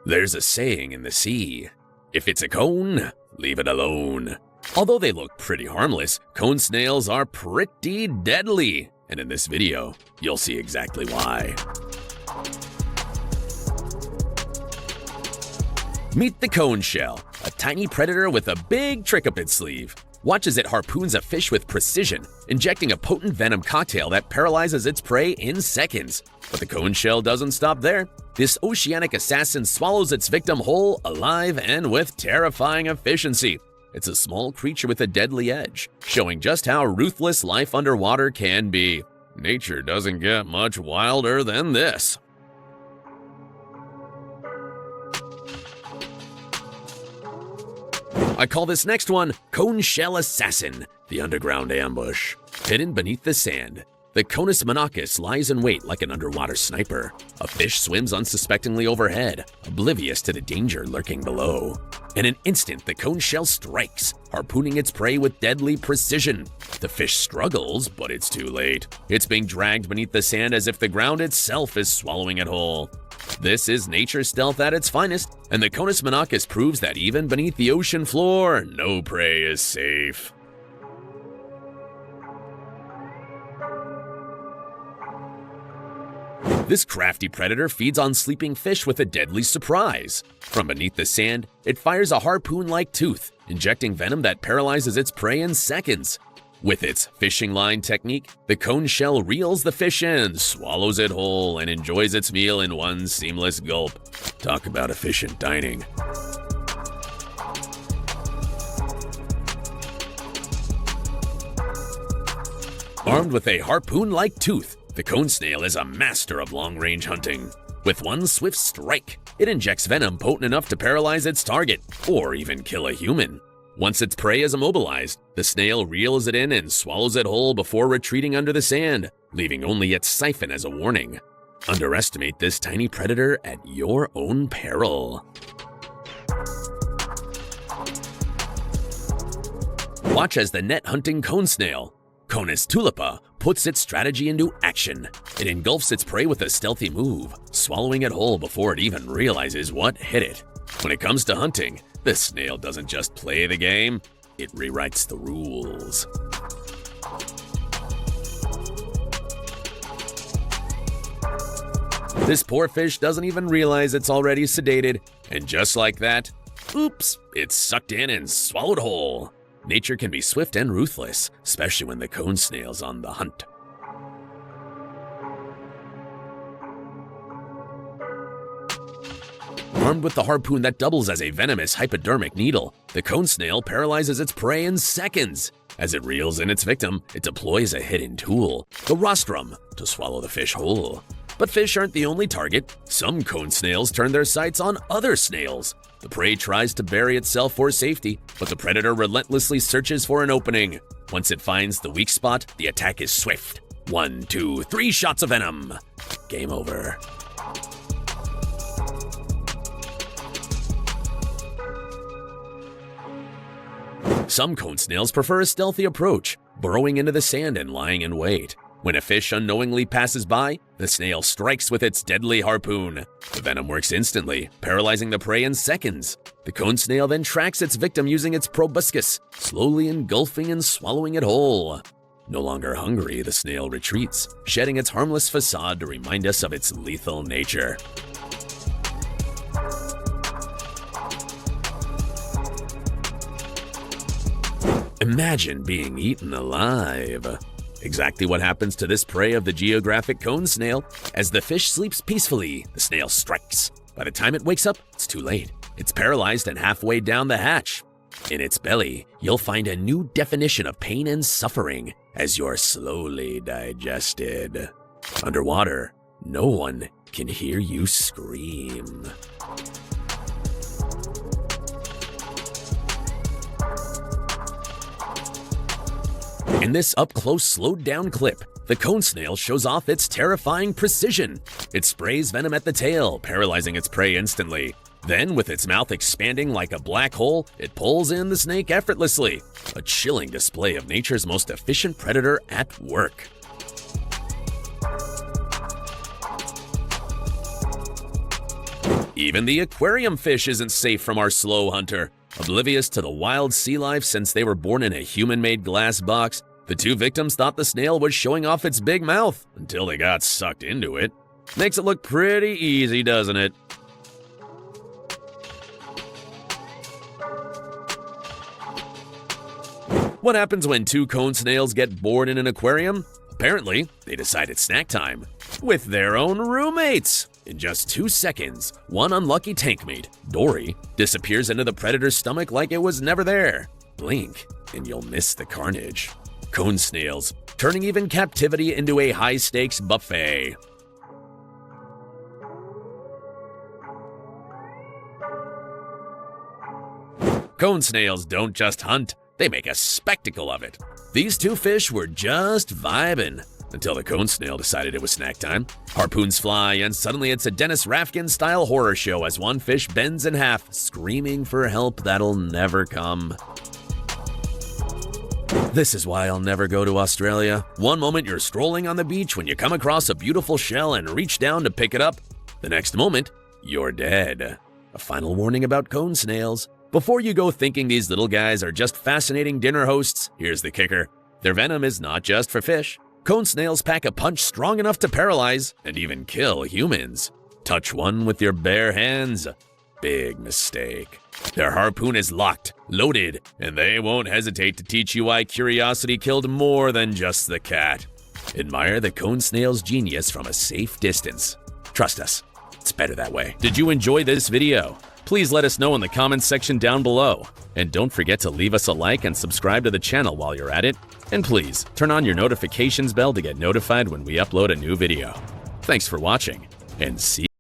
There's a saying in the sea, if it's a cone, leave it alone. Although they look pretty harmless, cone snails are pretty deadly, and in this video, you'll see exactly why. Meet the cone shell, a tiny predator with a big trick up its sleeve. Watch as it harpoons a fish with precision, injecting a potent venom cocktail that paralyzes its prey in seconds. But the cone shell doesn't stop there. This oceanic assassin swallows its victim whole, alive, and with terrifying efficiency. It's a small creature with a deadly edge, showing just how ruthless life underwater can be. Nature doesn't get much wilder than this. I call this next one Cone Shell Assassin, the underground ambush. Hidden beneath the sand, the Conus monachus lies in wait like an underwater sniper. A fish swims unsuspectingly overhead, oblivious to the danger lurking below. In an instant, the cone shell strikes, harpooning its prey with deadly precision. The fish struggles, but it's too late. It's being dragged beneath the sand as if the ground itself is swallowing it whole. This is nature's stealth at its finest, and the Conus monachus proves that even beneath the ocean floor, no prey is safe. This crafty predator feeds on sleeping fish with a deadly surprise. From beneath the sand, it fires a harpoon-like tooth, injecting venom that paralyzes its prey in seconds. With its fishing line technique, the cone shell reels the fish in, swallows it whole, and enjoys its meal in one seamless gulp. Talk about efficient dining. Armed with a harpoon-like tooth, the cone snail is a master of long-range hunting. With one swift strike, it injects venom potent enough to paralyze its target, or even kill a human. Once its prey is immobilized, the snail reels it in and swallows it whole before retreating under the sand, leaving only its siphon as a warning. Underestimate this tiny predator at your own peril. Watch as the net-hunting cone snail, Conus tulipa, puts its strategy into action. It engulfs its prey with a stealthy move, swallowing it whole before it even realizes what hit it. When it comes to hunting, the snail doesn't just play the game, it rewrites the rules. This poor fish doesn't even realize it's already sedated, and just like that, oops, it's sucked in and swallowed whole. Nature can be swift and ruthless, especially when the cone snail's on the hunt. Armed with the harpoon that doubles as a venomous hypodermic needle, the cone snail paralyzes its prey in seconds. As it reels in its victim, it deploys a hidden tool, the rostrum, to swallow the fish whole. But fish aren't the only target. Some cone snails turn their sights on other snails. The prey tries to bury itself for safety, but the predator relentlessly searches for an opening. Once it finds the weak spot, the attack is swift. 1, 2, 3 shots of venom. Game over. Some cone snails prefer a stealthy approach, burrowing into the sand and lying in wait. When a fish unknowingly passes by, the snail strikes with its deadly harpoon. The venom works instantly, paralyzing the prey in seconds. The cone snail then tracks its victim using its proboscis, slowly engulfing and swallowing it whole. No longer hungry, the snail retreats, shedding its harmless facade to remind us of its lethal nature. Imagine being eaten alive. Exactly what happens to this prey of the geographic cone snail. As the fish sleeps peacefully, the snail strikes. By the time it wakes up, it's too late. It's paralyzed and halfway down the hatch. In its belly, you'll find a new definition of pain and suffering as you're slowly digested. Underwater, no one can hear you scream. In this up-close, slowed-down clip, the cone snail shows off its terrifying precision. It sprays venom at the tail, paralyzing its prey instantly. Then, with its mouth expanding like a black hole, it pulls in the snake effortlessly. A chilling display of nature's most efficient predator at work. Even the aquarium fish isn't safe from our slow hunter. Oblivious to the wild sea life since they were born in a human-made glass box, the two victims thought the snail was showing off its big mouth until they got sucked into it. Makes it look pretty easy, doesn't it? What happens when two cone snails get bored in an aquarium? Apparently, they decide it's snack time with their own roommates. In just 2 seconds, one unlucky tankmate, Dory, disappears into the predator's stomach like it was never there. Blink, and you'll miss the carnage. Cone snails, turning even captivity into a high-stakes buffet. Cone snails don't just hunt, they make a spectacle of it. These two fish were just vibing until the cone snail decided it was snack time. Harpoons fly, and suddenly it's a Dennis Rathgen-style horror show as one fish bends in half, screaming for help that'll never come. This is why I'll never go to Australia. One moment you're strolling on the beach when you come across a beautiful shell and reach down to pick it up. The next moment, you're dead. A final warning about cone snails. Before you go thinking these little guys are just fascinating dinner hosts, here's the kicker. Their venom is not just for fish. Cone snails pack a punch strong enough to paralyze and even kill humans. Touch one with your bare hands. Big mistake. Their harpoon is locked, loaded, and they won't hesitate to teach you why curiosity killed more than just the cat. Admire the cone snail's genius from a safe distance. Trust us, it's better that way. Did you enjoy this video? Please let us know in the comments section down below. And don't forget to leave us a like and subscribe to the channel while you're at it. And please, turn on your notifications bell to get notified when we upload a new video. Thanks for watching, and see you.